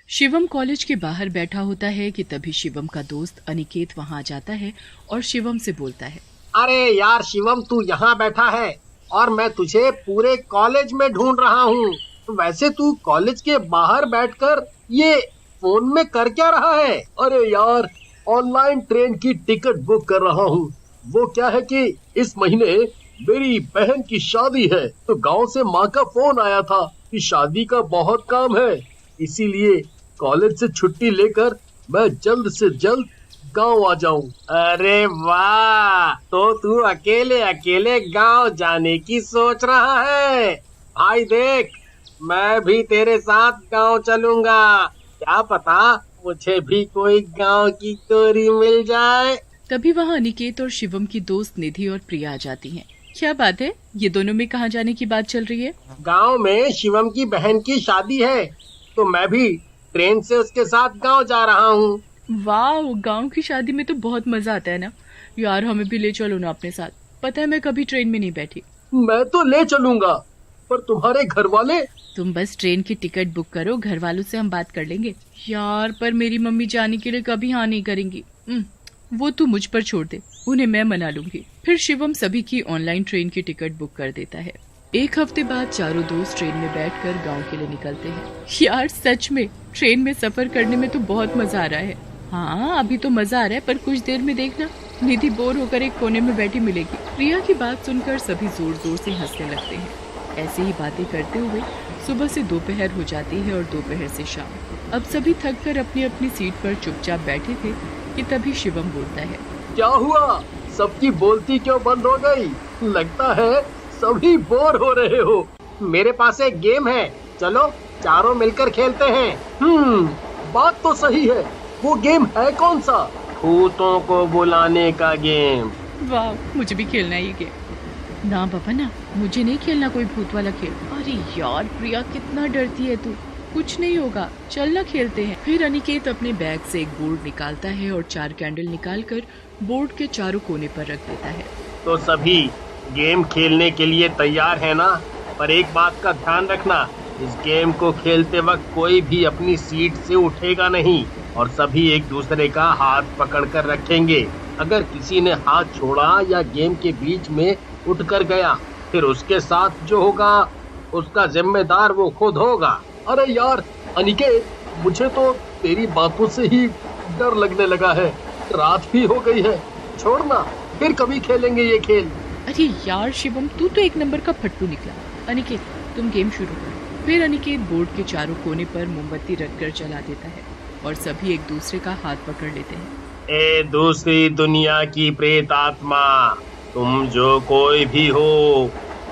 Shivam college के बाहर बैठा होता है कि तभी शिवम का दोस्त अनिकेत वहां जाता है और शिवम से बोलता है, अरे यार शिवम, तू यहाँ बैठा है और मैं तुझे पूरे कॉलेज में ढूंढ रहा हूँ। वैसे तू कॉलेज के बाहर बैठकर ये फोन में कर क्या रहा है? अरे यार, ऑनलाइन ट्रेन की टिकट बुक कर रहा हूँ। वो क्या है कि इस महीने मेरी बहन की शादी है, तो गांव से माँ का फोन आया था कि शादी का बहुत काम है, इसीलिए कॉलेज से छुट्टी लेकर मैं जल्द से जल्द गांव आ जाऊं। अरे वाह, तो तू अकेले अकेले गांव जाने की सोच रहा है? भाई देख, मैं भी तेरे साथ गांव चलूंगा। क्या पता मुझे भी कोई गांव की कोरी मिल जाए। तभी वहां अनिकेत और शिवम की दोस्त निधि और प्रिया आ जाती हैं। क्या बात है, ये दोनों में कहाँ जाने की बात चल रही है? गांव में शिवम की बहन की शादी है, तो मैं भी ट्रेन से उसके साथ गांव जा रहा हूँ। वाह, गांव की शादी में तो बहुत मजा आता है ना यार, हमें भी ले चलो ना अपने साथ। पता है मैं कभी ट्रेन में नहीं बैठी। मैं तो ले चलूंगा, पर तुम्हारे घर वाले? तुम बस ट्रेन की टिकट बुक करो, घर वालों से हम बात कर लेंगे। यार पर मेरी मम्मी जाने के लिए कभी हाँ नहीं करेंगी। वो तू मुझ पर छोड़ दे, उन्हें मैं मना लूंगी। फिर शिवम सभी की ऑनलाइन ट्रेन की टिकट बुक कर देता है। एक हफ्ते बाद चारों दोस्त ट्रेन में बैठकर गांव के लिए निकलते हैं। यार सच में ट्रेन में सफर करने में तो बहुत मजा आ रहा है। हाँ अभी तो मजा आ रहा है, पर कुछ देर में देखना निधि बोर होकर एक कोने में बैठी मिलेगी। प्रिया की बात सुनकर सभी जोर जोर से हंसने लगते हैं। ऐसे ही बातें करते हुए सुबह से दोपहर हो जाती है और दोपहर से शाम। अब सभी थक कर अपनी अपनी सीट पर चुपचाप बैठे थे कि तभी शिवम बोलता है, क्या हुआ? सबकी बोलती क्यों बंद हो गई? लगता है सभी बोर हो रहे हो। मेरे पास एक गेम है, चलो चारों मिलकर खेलते हैं। बात तो सही है। वो गेम है कौन सा? भूतों को बुलाने का गेम। वाह, मुझे भी खेलना है ये गेम। ना बाबा ना, मुझे नहीं खेलना कोई भूत वाला खेल। अरे यार प्रिया, कितना डरती है तू। कुछ नहीं होगा, चल ना खेलते हैं। फिर अनिकेत अपने बैग से एक बोर्ड निकालता है और 4 कैंडल निकालकर बोर्ड के चारों कोने पर रख देता है। तो सभी गेम खेलने के लिए तैयार है ना? पर एक बात का ध्यान रखना, इस गेम को खेलते वक्त कोई भी अपनी सीट से उठेगा नहीं और सभी एक दूसरे का हाथ पकड़कर रखेंगे। अगर किसी ने हाथ छोड़ा या गेम के बीच में उठकर गया, फिर उसके साथ जो होगा उसका जिम्मेदार वो खुद होगा। अरे यार अनिकेत, मुझे तो तेरी बातों से ही डर लगने लगा है। रात भी हो गई है, छोड़ना, फिर कभी खेलेंगे ये खेल। अरे यार शिवम, तू तो एक नंबर का फट्टू निकला। अनिकेत तुम गेम शुरू करो। फिर अनिकेत बोर्ड के चारों कोने पर मोमबत्ती रखकर जला देता है और सभी एक दूसरे का हाथ पकड़ लेते हैं। ए दूसरी दुनिया की प्रेत आत्मा, तुम जो कोई भी हो,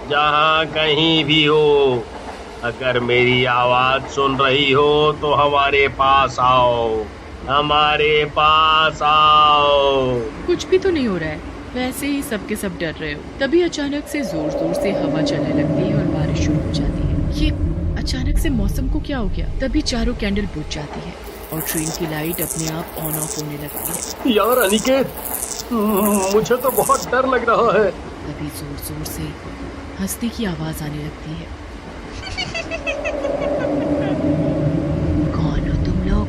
जहाँ कहीं भी हो, अगर मेरी आवाज सुन रही हो तो हमारे पास आओ, हमारे पास आओ। कुछ भी तो नहीं हो रहा है, वैसे ही सबके सब डर रहे हो। तभी अचानक से जोर जोर से हवा चलने लगती है और बारिश शुरू हो जाती है। ये अचानक से मौसम को क्या हो गया? तभी चारों कैंडल बुझ जाती है और ट्रेन की लाइट अपने आप ऑन ऑफ होने लगती है। यार अनिकेत, मुझे तो बहुत डर लग रहा है। तभी जोर जोर से हंसने की आवाज आने लगती है। कौन हो तुम लोग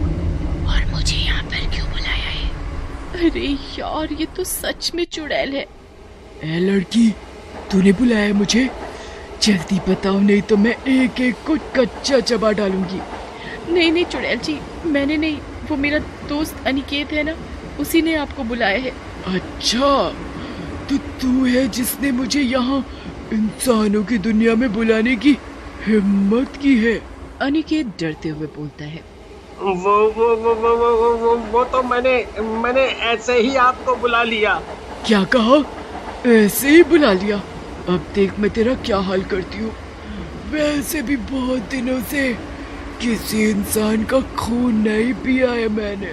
और मुझे यहाँ पर क्यों बुलाया है? अरे यार, ये तो सच में चुड़ैल है। ए लड़की, तूने बुलाया मुझे? जल्दी बताओ, नहीं तो मैं एक एक को कच्चा चबा डालूंगी। नहीं चुड़ैल जी, मैंने नहीं, वो मेरा दोस्त अनिकेत है ना, उसी ने आपको बुलाया है। अच्छा, तो तू है जिसने मुझे यहाँ इंसानों की दुनिया में बुलाने की हिम्मत की है? अनिकेत डरते हुए बोलता है। वो तो मैंने ऐसे ही आपको बुला लिया। क्या कहा? ऐसे ही बुला लिया? अब देख मैं तेरा क्या हाल करती हूँ। वैसे भी बहुत दिनों से किसी इंसान का खून नहीं पिया है मैंने।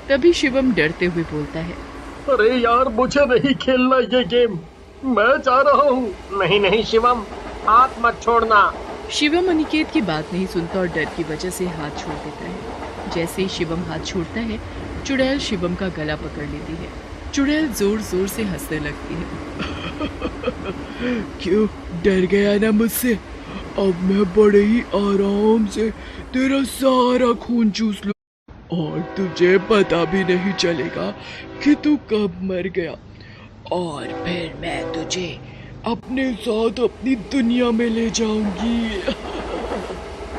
तभी शिवम डरते हुए बोलता है, अरे यार, मुझे नहीं खेलना ये गेम, मैं जा रहा हूँ। नहीं शिवम, हाथ मत छोड़ना। शिवम अनिकेत की बात नहीं सुनता और डर की वजह से हाथ छोड़ देता है। जैसे ही शिवम हाथ छोड़ता है, चुड़ैल शिवम का गला पकड़ लेती है। चुड़ैल जोर जोर से हंसने लगती है। क्यों, डर गया ना मुझसे? अब मैं बड़े ही आराम से तेरा सारा खून चूस लूं और तुझे पता भी नहीं चलेगा कि तू कब मर गया, और फिर मैं तुझे अपने साथ अपनी दुनिया में ले जाऊंगी।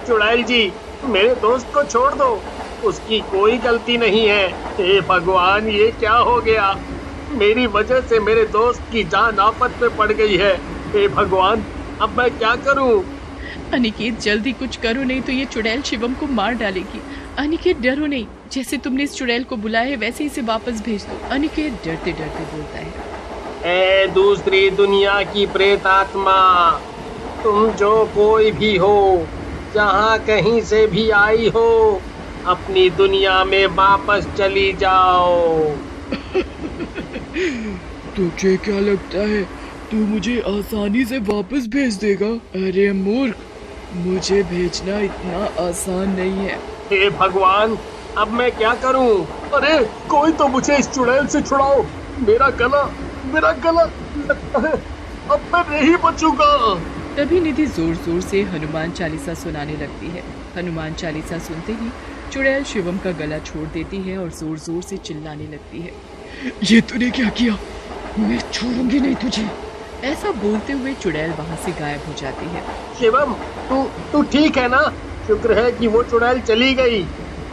चुड़ैल जी, मेरे दोस्त को छोड़ दो, उसकी कोई गलती नहीं है। हे भगवान, ये क्या हो गया? मेरी वजह से मेरे दोस्त की जान आफत में पड़ गई है। हे भगवान, अब मैं क्या करूं? अनिकेत जल्दी कुछ करो, नहीं तो ये चुड़ैल शिवम को मार डालेगी। अनिकेत डरो नहीं, जैसे तुमने इस चुड़ैल को बुलाया है वैसे इसे वापस भेज दो। अनिकेत डरते डरते बोलता है। ए दूसरी दुनिया की प्रेत आत्मा, तुम जो कोई भी हो, जहाँ कहीं से भी आई हो, अपनी दुनिया में वापस चली जाओ। तुझे क्या लगता है तू मुझे आसानी से वापस भेज देगा? अरे मूर्ख, मुझे भेजना इतना आसान नहीं है। हे भगवान, अब मैं क्या करूं? अरे कोई तो मुझे इस चुड़ैल से छुड़ाओ। मेरा गला लगता है अब मैं नहीं बचूंगा। तभी निधि जोर जोर से हनुमान चालीसा सुनाने लगती है। हनुमान चालीसा सुनते ही चुड़ैल शिवम का गला छोड़ देती है और जोर जोर से चिल्लाने लगती है। ये तूने क्या किया? मैं छोड़ूंगी नहीं तुझे। ऐसा बोलते हुए चुड़ैल वहाँ से गायब हो जाती है। शिवम, तू ठीक है ना? शुक्र है कि वो चुड़ैल चली गई।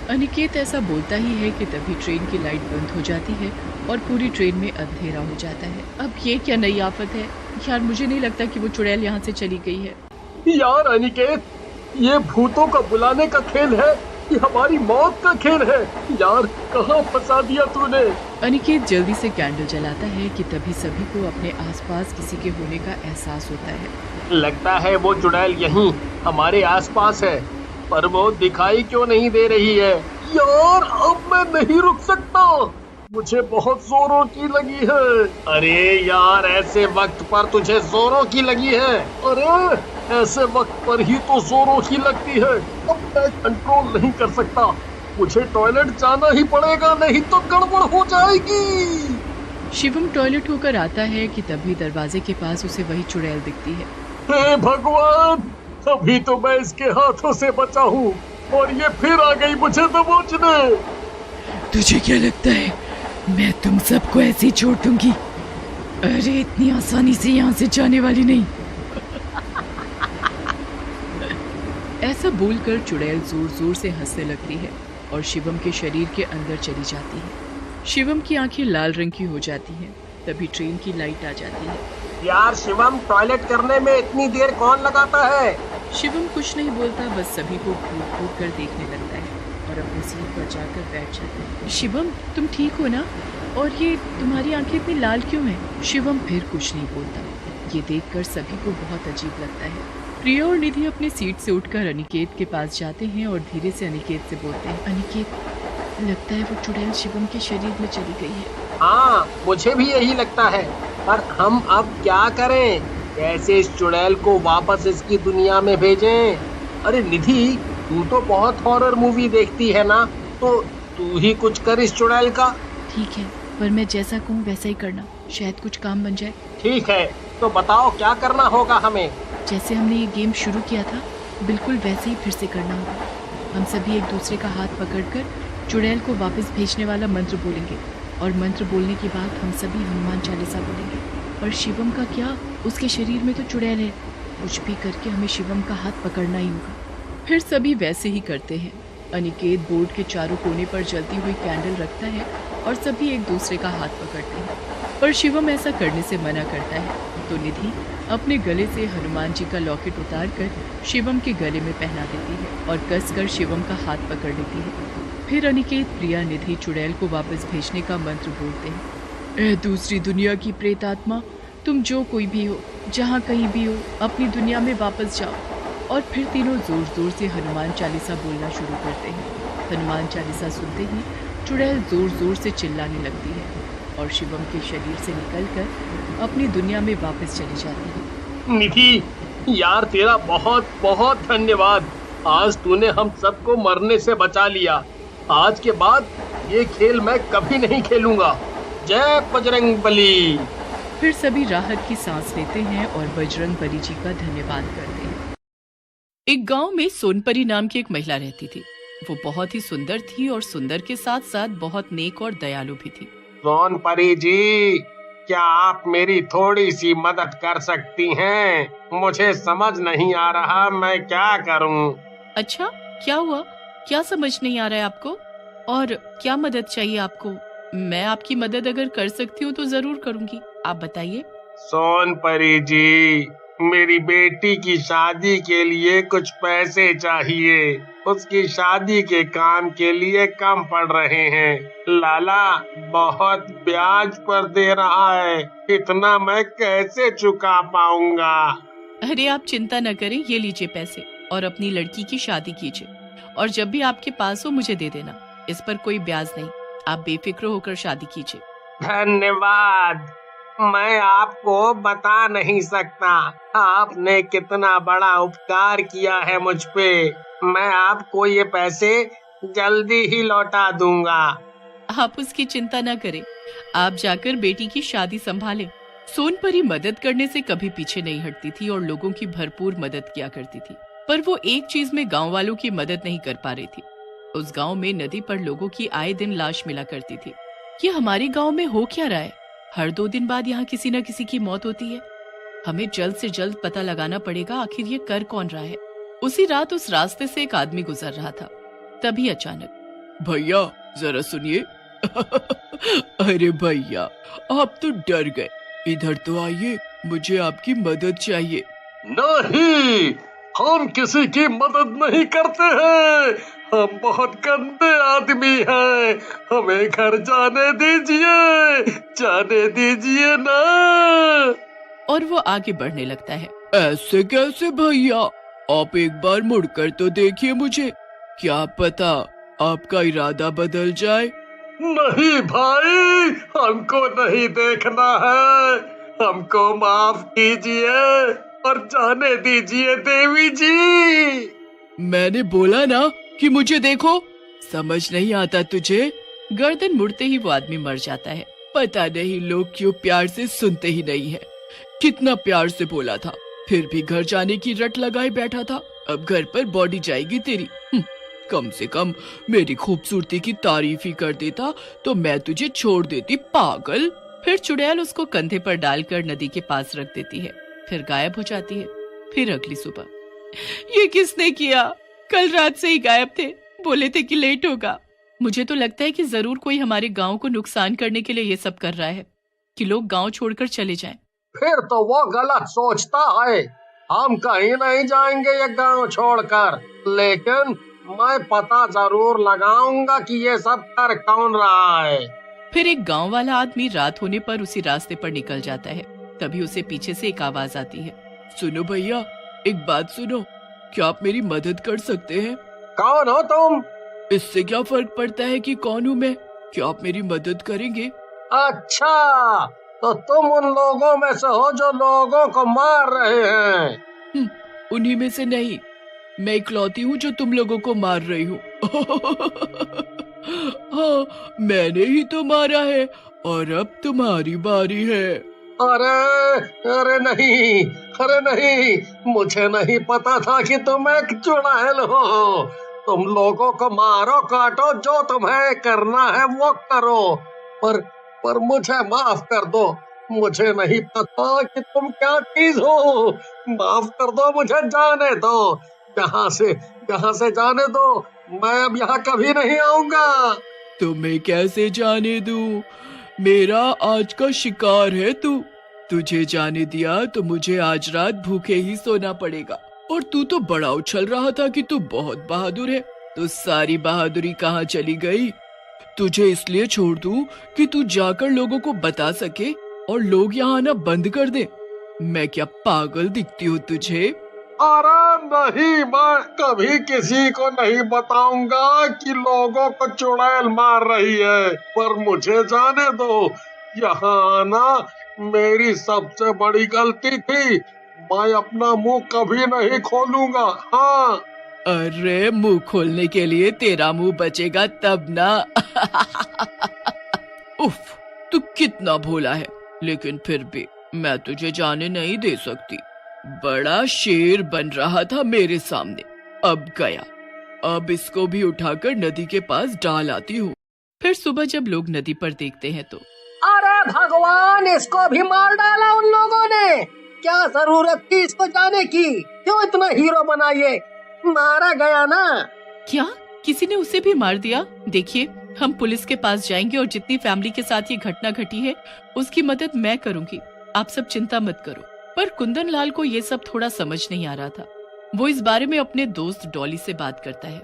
अनिकेत ऐसा बोलता ही है कि तभी ट्रेन की लाइट बंद हो जाती है और पूरी ट्रेन में अंधेरा हो जाता है। अब ये क्या नई आफत है यार, मुझे नहीं लगता कि वो चुड़ैल यहाँ से चली गई है। यार अनिकेत, ये भूतों का बुलाने का खेल है, ये हमारी मौत का खेल है। यार कहाँ फंसा दिया तूने? अनिकेत जल्दी से कैंडल जलाता है कि तभी सभी को अपने आसपास किसी के होने का एहसास होता है। लगता है वो चुड़ैल यहीं हमारे आसपास है, पर वो दिखाई क्यों नहीं दे रही है? यार अब मैं नहीं रुक सकता, मुझे बहुत जोरों की लगी है। अरे यार, ऐसे वक्त पर तुझे जोरों की लगी है? अरे ऐसे वक्त पर ही तो जोरों की लगती है। अब मैं कंट्रोल नहीं कर सकता, मुझे टॉयलेट जाना ही पड़ेगा, नहीं तो गड़बड़ हो जाएगी। शिवम टॉयलेट होकर आता है कि तभी दरवाजे के पास उसे वही चुड़ैल दिखती है। हे भगवान, अभी तो मैं इसके हाथों से बचा हूँ और ये फिर आ गई मुझे दबोचने। तुझे क्या लगता है मैं तुम सबको ऐसे ही छोड़ दूंगी? अरे इतनी आसानी से यहाँ से जाने वाली नहीं। ऐसा बोलकर चुड़ैल जोर जोर से हंसने लगती है और शिवम के शरीर के अंदर चली जाती है। शिवम की आंखें लाल रंग की हो जाती हैं। तभी ट्रेन की लाइट आ जाती है। यार शिवम, टॉयलेट करने में इतनी देर कौन लगाता है? शिवम कुछ नहीं बोलता, बस सभी को घूर घूर कर देखने लगता है और अपनी सीट पर जाकर बैठ जाता है। शिवम, तुम ठीक हो ना? और ये तुम्हारी आंखें इतनी लाल क्यों हैं? शिवम फिर कुछ नहीं बोलता। ये देखकर सभी को बहुत अजीब लगता है। प्रिया और निधि अपनी सीट से उठकर अनिकेत के पास जाते हैं और धीरे से अनिकेत से बोलते हैं। अनिकेत, लगता है वो चुड़ैल शिवम के शरीर में चली गई है। हाँ, मुझे भी यही लगता है, पर हम अब क्या करें? कैसे इस चुड़ैल को वापस इसकी दुनिया में भेजें? अरे निधि, तू तो बहुत हॉरर मूवी देखती है ना, तो तू ही कुछ कर इस चुड़ैल का। ठीक है, पर मैं जैसा कहूँ वैसा ही करना, शायद कुछ काम बन जाए। ठीक है, तो बताओ क्या करना होगा हमें? जैसे हमने ये गेम शुरू किया था, बिल्कुल वैसे ही फिर से करना होगा। हम सभी एक दूसरे का हाथ पकड़कर चुड़ैल को वापस भेजने वाला मंत्र बोलेंगे और मंत्र बोलने के बाद हम सभी हनुमान चालीसा बोलेंगे। और शिवम का क्या, उसके शरीर में तो चुड़ैल है, कुछ भी करके हमें शिवम का हाथ पकड़ना ही होगा। फिर सभी वैसे ही करते हैं। अनिकेत बोर्ड के चारों कोने पर जलती हुई कैंडल रखता है और सभी एक दूसरे का हाथ पकड़ते हैं, पर शिवम ऐसा करने से मना करता है। तो निधि अपने गले से हनुमान जी का लॉकेट उतारकर शिवम के गले में पहना देती है और कसकर शिवम का हाथ पकड़ लेती है। फिर अनिकेत, प्रिया, निधि चुड़ैल को वापस भेजने का मंत्र बोलते हैं। ए दूसरी दुनिया की प्रेत आत्मा, तुम जो कोई भी हो, जहाँ कहीं भी हो, अपनी दुनिया में वापस जाओ। और फिर तीनों जोर जोर से हनुमान चालीसा बोलना शुरू करते हैं। हनुमान चालीसा सुनते ही चुड़ैल जोर जोर से चिल्लाने लगती है और शिवम के शरीर से निकलकर अपनी दुनिया में वापस चली जाती है। निधि, यार तेरा बहुत बहुत धन्यवाद। आज तूने हम सबको मरने से बचा लिया। आज के बाद ये खेल मैं कभी नहीं खेलूंगा। जय बजरंग बली। फिर सभी राहत की सांस लेते हैं और बजरंग बली जी का धन्यवाद करते हैं। एक गांव में सोनपरी नाम की एक महिला रहती थी। वो बहुत ही सुंदर थी और सुंदर के साथ साथ बहुत नेक और दयालु भी थी। सोनपरी जी, क्या आप मेरी थोड़ी सी मदद कर सकती हैं? मुझे समझ नहीं आ रहा मैं क्या करूं। अच्छा, क्या हुआ? क्या समझ नहीं आ रहा है आपको? और क्या मदद चाहिए आपको? मैं आपकी मदद अगर कर सकती हूँ तो जरूर करूंगी। आप बताइए। सोनपरी जी, मेरी बेटी की शादी के लिए कुछ पैसे चाहिए। उसकी शादी के काम के लिए कम पड़ रहे हैं। लाला बहुत ब्याज पर दे रहा है, इतना मैं कैसे चुका पाऊंगा? अरे आप चिंता न करें, ये लीजिए पैसे और अपनी लड़की की शादी कीजिए। और जब भी आपके पास हो मुझे दे देना, इस पर कोई ब्याज नहीं। आप बेफिक्र होकर शादी कीजिए। धन्यवाद, मैं आपको बता नहीं सकता आपने कितना बड़ा उपकार किया है मुझ पे। मैं आपको ये पैसे जल्दी ही लौटा दूंगा। आप उसकी चिंता न करें, आप जाकर बेटी की शादी संभालें। सोनपरी मदद करने से कभी पीछे नहीं हटती थी और लोगों की भरपूर मदद किया करती थी। पर वो एक चीज में गांव वालों की मदद नहीं कर पा रही थी। उस गांव में नदी पर लोगों की आए दिन लाश मिला करती थी। ये हमारे गांव में हो क्या रहा है? हर 2 दिन बाद यहाँ किसी न किसी की मौत होती है। हमें जल्द से जल्द पता लगाना पड़ेगा आखिर ये कर कौन रहा है। उसी रात उस रास्ते से एक आदमी गुजर रहा था। तभी अचानक, भैया जरा सुनिए। अरे भैया, आप तो डर गए। इधर तो आइए, मुझे आपकी मदद चाहिए। नहीं, हम किसी की मदद नहीं करते हैं। हम बहुत गंदे आदमी हैं। हमें घर जाने दीजिए ना। और वो आगे बढ़ने लगता है। ऐसे कैसे भैया? आप एक बार मुड़कर तो देखिए मुझे, क्या पता आपका इरादा बदल जाए। नहीं भाई, हमको नहीं देखना है। हमको माफ कीजिए और जाने दीजिए देवी जी। मैंने बोला ना कि मुझे देखो। समझ नहीं आता तुझे? गर्दन मुड़ते ही वो आदमी मर जाता है। पता नहीं लोग क्यों प्यार से सुनते ही नहीं है। कितना प्यार से बोला था, फिर भी घर जाने की रट लगाए बैठा था। अब घर पर बॉडी जाएगी तेरी। कम से कम मेरी खूबसूरती की तारीफ ही कर देता तो मैं तुझे छोड़ देती, पागल। फिर चुड़ैल उसको कंधे पर डालकर नदी के पास रख देती है, फिर गायब हो जाती है। फिर अगली सुबह, ये किसने किया? कल रात से ही गायब थे, बोले थे कि लेट होगा। मुझे तो लगता है कि जरूर कोई हमारे गांव को नुकसान करने के लिए ये सब कर रहा है कि लोग गांव छोड़कर चले जाएं। फिर तो वो गलत सोचता है। हम कहीं नहीं जाएंगे ये गांव छोड़कर, लेकिन मैं पता जरूर लगाऊंगा कि ये सब कर कौन रहा है। फिर एक गांव वाला आदमी रात होने पर उसी रास्ते पर निकल जाता है। तभी उसे पीछे से एक आवाज आती है। सुनो भैया, एक बात सुनो, क्या आप मेरी मदद कर सकते हैं? कौन हो तुम? इससे क्या फर्क पड़ता है कि कौन हूँ मैं? क्या आप मेरी मदद करेंगे? अच्छा, तो तुम उन लोगों में से हो जो लोगों को मार रहे हैं? उन्हीं में से नहीं, मैं इकलौती हूँ जो तुम लोगों को मार रही हूँ। हाँ, मैंने ही तो मारा है और अब तुम्हारी बारी है। अरे नहीं, मुझे नहीं पता था कि तुम एक चुड़ैल हो। तुम लोगों को मारो काटो, जो तुम्हें करना है वो करो, पर मुझे माफ कर दो। मुझे नहीं पता कि तुम क्या चीज हो। माफ कर दो, मुझे जाने दो। यहाँ से जाने दो। मैं अब यहाँ कभी नहीं आऊंगा। तुम्हें कैसे जाने दूं? मेरा आज का शिकार है तू। तुझे जाने दिया तो मुझे आज रात भूखे ही सोना पड़ेगा। और तू तो बड़ा उछल रहा था कि तू बहुत बहादुर है, तो सारी बहादुरी कहाँ चली गई? तुझे इसलिए छोड़ दूं कि तू जाकर लोगों को बता सके और लोग यहाँ आना बंद कर दे। मैं क्या पागल दिखती हूँ तुझे? अरे नहीं, मैं कभी किसी को नहीं बताऊंगा कि लोगों को चुड़ैल मार रही है। पर मुझे जाने दो। यहाँ आना मेरी सबसे बड़ी गलती थी। मैं अपना मुंह कभी नहीं खोलूंगा। हाँ। अरे मुंह खोलने के लिए तेरा मुंह बचेगा तब ना। उफ, तू कितना भोला है, लेकिन फिर भी मैं तुझे जाने नहीं दे सकती। बड़ा शेर बन रहा था मेरे सामने, अब गया। अब इसको भी उठाकर नदी के पास डाल आती हूँ। फिर सुबह जब लोग नदी पर देखते हैं तो अरे भगवान, इसको भी मार डाला उन लोगों ने। क्या जरूरत थी इसको जाने की? क्यों इतना हीरो बना? ये मारा गया ना। क्या किसी ने उसे भी मार दिया? देखिए, हम पुलिस के पास जाएंगे और जितनी फैमिली के साथ ये घटना घटी है उसकी मदद मैं करूंगी। आप सब चिंता मत करो। पर कुंदन लाल को ये सब थोड़ा समझ नहीं आ रहा था। वो इस बारे में अपने दोस्त डॉली से बात करता है।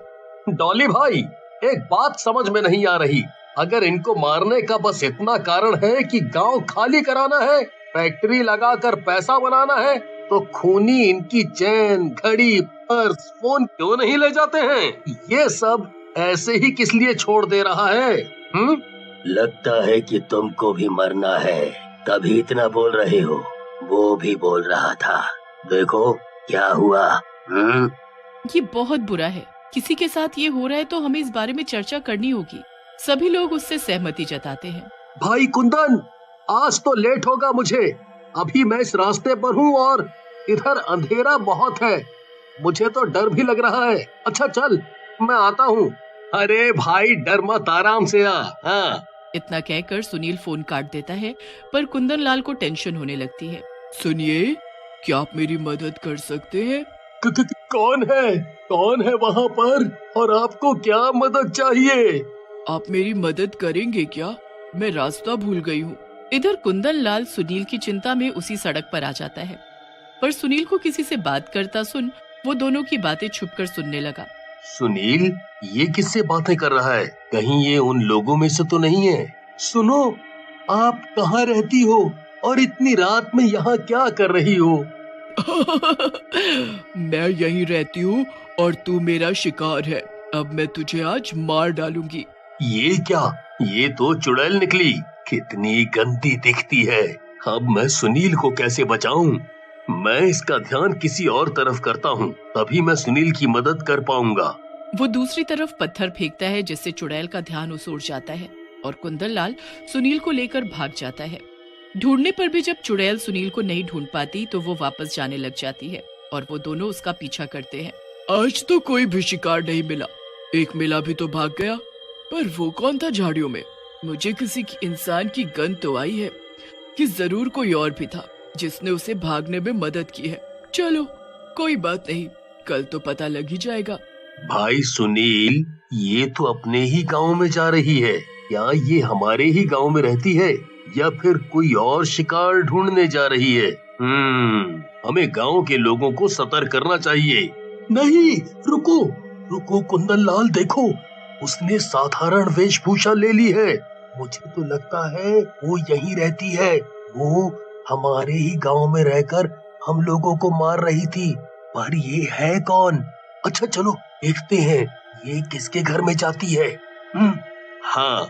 डॉली भाई, एक बात समझ में नहीं आ रही। अगर इनको मारने का बस इतना कारण है कि गांव खाली कराना है, फैक्ट्री लगाकर पैसा बनाना है, तो खूनी इनकी चैन, घड़ी, पर्स, फोन क्यों नहीं ले जाते हैं? ये सब ऐसे ही किस लिए छोड़ दे रहा है? लगता है कि तुमको भी मरना है, तभी इतना बोल रहे हो। वो भी बोल रहा था, देखो क्या हुआ। ये बहुत बुरा है। किसी के साथ ये हो रहा है तो हमें इस बारे में चर्चा करनी होगी। सभी लोग उससे सहमति जताते हैं। भाई कुंदन, आज तो लेट होगा मुझे। अभी मैं इस रास्ते पर हूँ और इधर अंधेरा बहुत है। मुझे तो डर भी लग रहा है। अच्छा चल, मैं आता हूँ। अरे भाई डर मत, आराम से आ। हाँ। इतना कहकर सुनील फोन काट देता है, पर कुंदन लाल को टेंशन होने लगती है। सुनिए, क्या आप मेरी मदद कर सकते हैं? कौन है वहाँ पर, और आपको क्या मदद चाहिए? आप मेरी मदद करेंगे क्या? मैं रास्ता भूल गई हूँ। इधर कुंदन लाल सुनील की चिंता में उसी सड़क पर आ जाता है, पर सुनील को किसी से बात करता सुन वो दोनों की बातें छुपकर सुनने लगा। सुनील, ये किससे बातें कर रहा है? कहीं ये उन लोगों में से तो नहीं है? सुनो, आप कहाँ रहती हो और इतनी रात में यहाँ क्या कर रही हो? मैं यहीं रहती हूँ और तू मेरा शिकार है। अब मैं तुझे आज मार डालूंगी। ये क्या? ये तो चुड़ैल निकली। कितनी गंदी दिखती है। अब मैं सुनील को कैसे बचाऊं? मैं इसका ध्यान किसी और तरफ करता हूँ, तभी मैं सुनील की मदद कर पाऊंगा। वो दूसरी तरफ पत्थर फेंकता है जिससे चुड़ैल का ध्यान उस ओर जाता है और कुंदन लाल सुनील को लेकर भाग जाता है। ढूंढने पर भी जब चुड़ैल सुनील को नहीं ढूंढ पाती तो वो वापस जाने लग जाती है और वो दोनों उसका पीछा करते हैं। आज तो कोई भी शिकार नहीं मिला। एक मिला भी तो भाग गया, पर वो कौन था झाड़ियों में? मुझे किसी इंसान की गंध तो आई है कि जरूर कोई और भी था जिसने उसे भागने में मदद की है। चलो कोई बात नहीं, कल तो पता लग ही जाएगा। भाई सुनील, ये तो अपने ही गांव में जा रही है। क्या ये हमारे ही गांव में रहती है या फिर कोई और शिकार ढूंढने जा रही है? हमें गांव के लोगों को सतर्क करना चाहिए। नहीं, रुको कुंदन लाल, देखो उसने साधारण वेशभूषा ले ली है। मुझे तो लगता है वो यहीं रहती है। वो हमारे ही गांव में रहकर हम लोगों को मार रही थी। पर ये है कौन? अच्छा चलो देखते हैं ये किसके घर में जाती है। हाँ,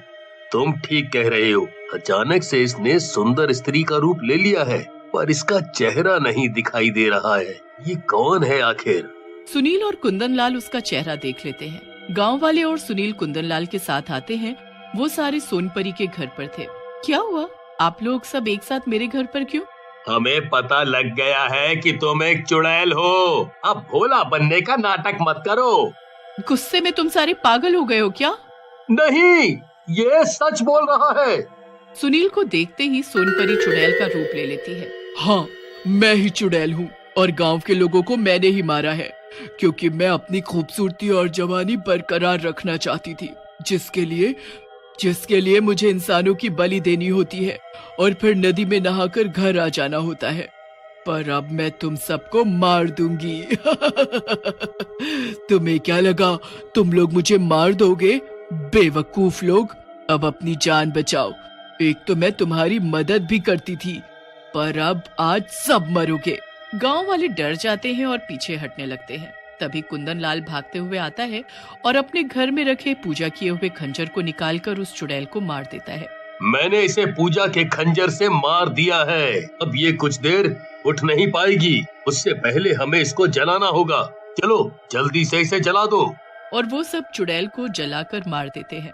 तुम ठीक कह रहे हो। अचानक से इसने सुंदर स्त्री का रूप ले लिया है, पर इसका चेहरा नहीं दिखाई दे रहा है। ये कौन है आखिर? सुनील और कुंदन लाल उसका चेहरा देख लेते हैं। गांव वाले और सुनील कुंदन लाल के साथ आते हैं। वो सारे सोनपरी के घर पर थे। क्या हुआ? आप लोग सब एक साथ मेरे घर पर क्यों? हमें पता लग गया है कि तुम एक चुड़ैल हो। अब भोला बनने का नाटक मत करो। गुस्से में तुम सारे पागल हो गए हो क्या? नहीं, ये सच बोल रहा है। सुनील को देखते ही सोनपरी चुड़ैल का रूप ले लेती है। हाँ, मैं ही चुड़ैल हूँ और गांव के लोगों को मैंने ही मारा है, क्योंकि मैं अपनी खूबसूरती और जवानी बरकरार रखना चाहती थी, जिसके लिए मुझे इंसानों की बलि देनी होती है और फिर नदी में नहाकर घर आ जाना होता है। पर अब मैं तुम सबको मार दूंगी। तुम्हें क्या लगा तुम लोग मुझे मार दोगे? बेवकूफ लोग, अब अपनी जान बचाओ। एक तो मैं तुम्हारी मदद भी करती थी, पर अब आज सब मरोगे। गांव वाले डर जाते हैं और पीछे हटने लगते हैं। तभी कुंदन लाल भागते हुए आता है और अपने घर में रखे पूजा किए हुए खंजर को निकालकर उस चुड़ैल को मार देता है। मैंने इसे पूजा के खंजर से मार दिया है। अब ये कुछ देर उठ नहीं पाएगी। उससे पहले हमें इसको जलाना होगा। चलो जल्दी से इसे जला दो। और वो सब चुड़ैल को जलाकर मार देते हैं।